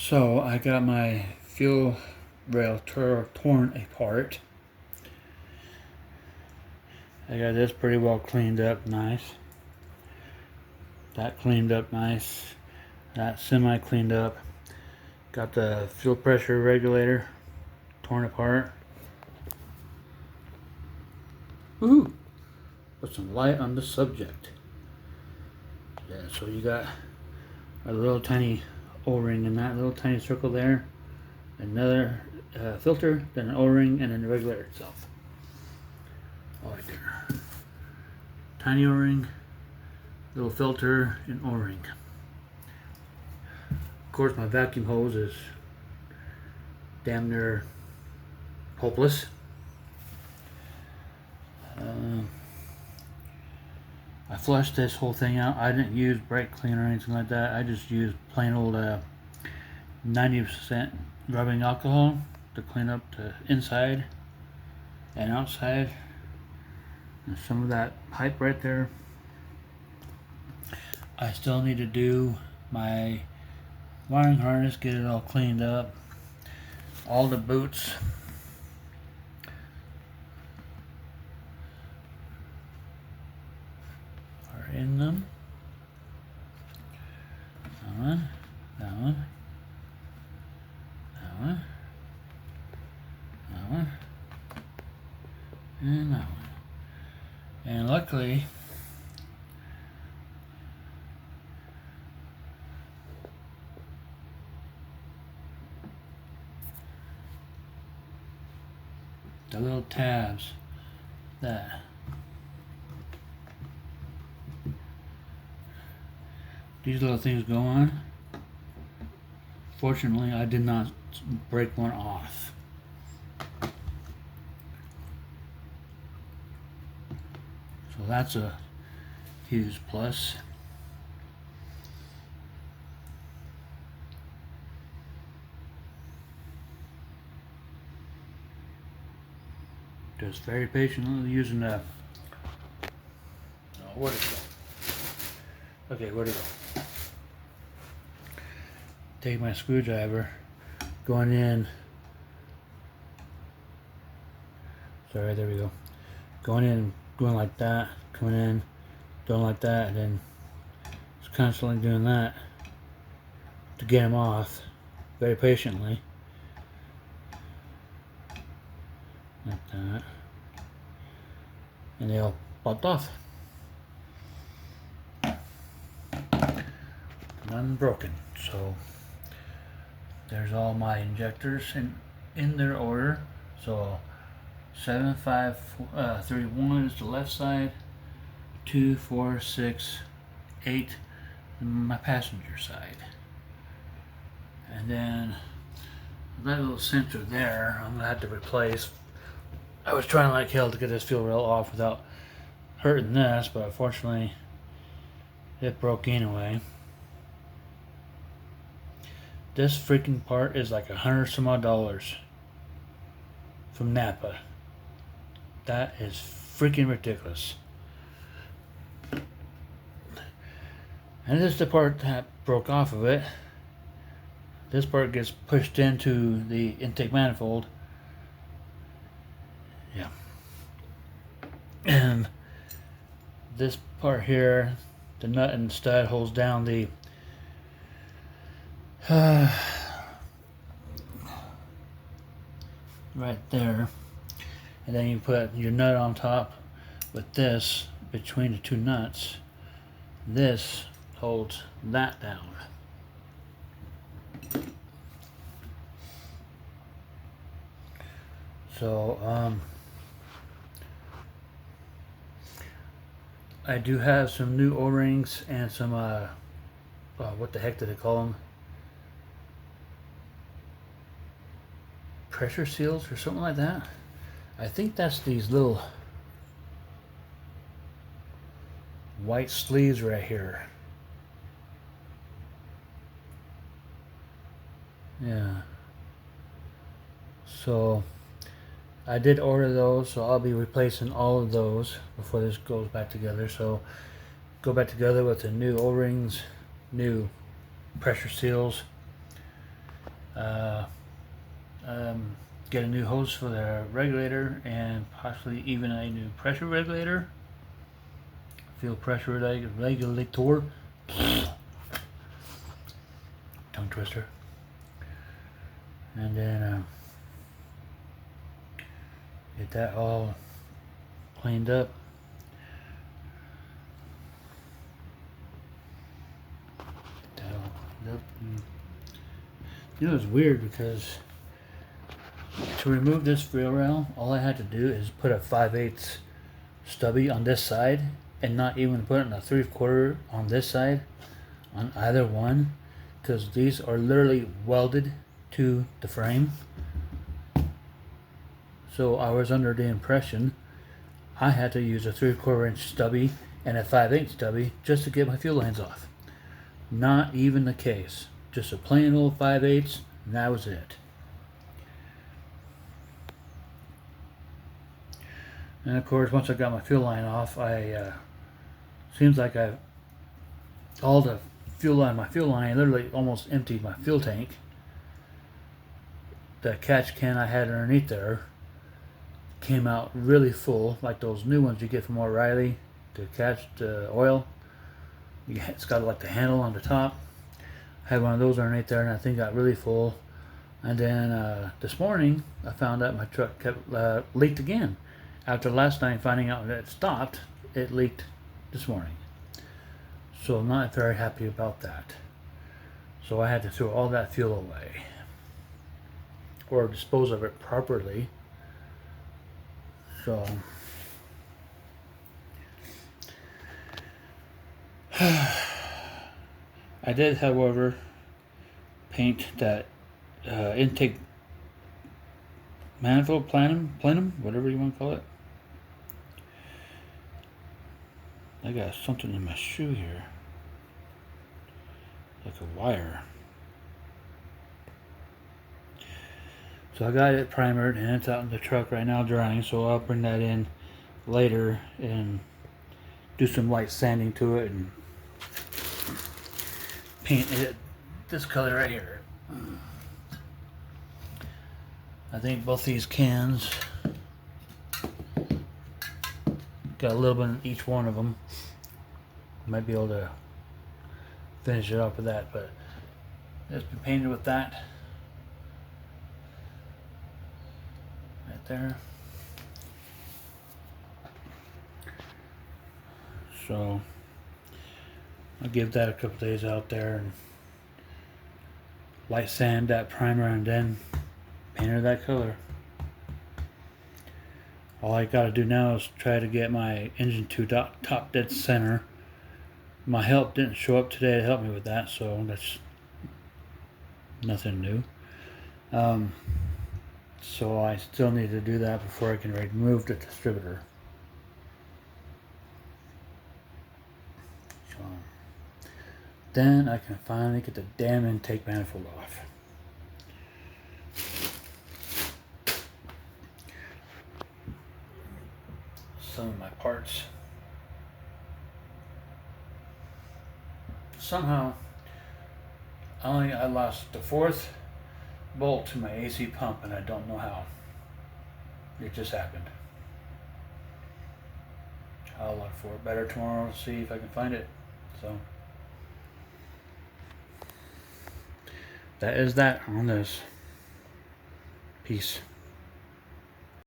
So I got my fuel rail torn apart. I got this pretty well cleaned up nice. That cleaned up nice. That semi cleaned up. Got the fuel pressure regulator torn apart. Woohoo! Put some light on the subject. Yeah, so you got a little tiny O-ring in that little tiny circle there. Another filter, then an O-ring, and then the regulator itself. All right there. Tiny O-ring, little filter, and O-ring. Of course, my vacuum hose is damn near hopeless. I flushed this whole thing out. I didn't use brake cleaner or anything like that. I just used plain old 90% rubbing alcohol to clean up the inside and outside. And some of that pipe right there. I still need to do my wiring harness, get it all cleaned up. All the boots are in them. That one, that one, that one, that one, and that one. And luckily, the little tabs that these little things go on. Fortunately, I did not break one off. So that's a huge plus. Just very patiently using the. Oh, where'd it go? Okay, where'd it go? Take my screwdriver, going in. Sorry, there we go. Going in, going like that, coming in, going like that, and then just constantly doing that to get them off very patiently. Like that. And they all popped off. None broken. So there's all my injectors in their order. So 7531 is the left side, 2, 4, 6, 8 my passenger side. And then that little sensor there I'm gonna have to replace. I was trying like hell to get this fuel rail off without hurting this, but unfortunately it broke anyway. This freaking part is like $100 some odd from Napa. That is freaking ridiculous. And this is the part that broke off of it. This part gets pushed into the intake manifold. Yeah. And this part here, the nut and stud holds down the right there, and then you put your nut on top with this between the two nuts. This holds that down. So I do have some new O-rings and some what the heck did they call them? Pressure seals or something like that. I think that's these little white sleeves right here. Yeah. So I did order those, so I'll be replacing all of those before this goes back together. So go back together with the new O-rings, new pressure seals, Uh, get a new hose for the regulator and possibly even a new pressure regulator. Fuel pressure regulator. Tongue twister. And then get that all cleaned up. Get that all cleaned up. You know, it's weird because to remove this wheel rail, all I had to do is put a 5/8 stubby on this side and not even put in a 3/4 on this side on either one, because these are literally welded to the frame. So I was under the impression I had to use a 3/4 inch stubby and a 5/8 stubby just to get my fuel lines off. Not even the case. Just a plain old 5/8, and that was it. And of course, once I got my fuel line off, seems like all the fuel line, my fuel line, literally almost emptied my fuel tank. The catch can I had underneath there came out really full, like those new ones you get from O'Reilly to catch the oil. It's got like the handle on the top. I had one of those underneath there, and I think got really full. And then this morning, I found out my truck kept leaked again. After last night finding out that it stopped, it leaked this morning. So I'm not very happy about that. So I had to throw all that fuel away, or dispose of it properly. So I did, however, paint that intake manifold plenum, whatever you want to call it. I got something in my shoe here, like a wire. So I got it primered and it's out in the truck right now drying, so I'll bring that in later and do some light sanding to it and paint it this color right here. I think both these cans got a little bit in each one of them. Might be able to finish it off with that, but it's been painted with that right there. So I'll give that a couple days out there and light sand that primer and then paint her that color. All I gotta do now is try to get my engine tube top dead center. My help didn't show up today to help me with that, so that's nothing new. So I still need to do that before I can remove the distributor. So then I can finally get the damn intake manifold off. Some of my parts. Somehow, I lost the 4th bolt to my AC pump, and I don't know how. It just happened. I'll look for it better tomorrow to see if I can find it. So that is that on this. Peace.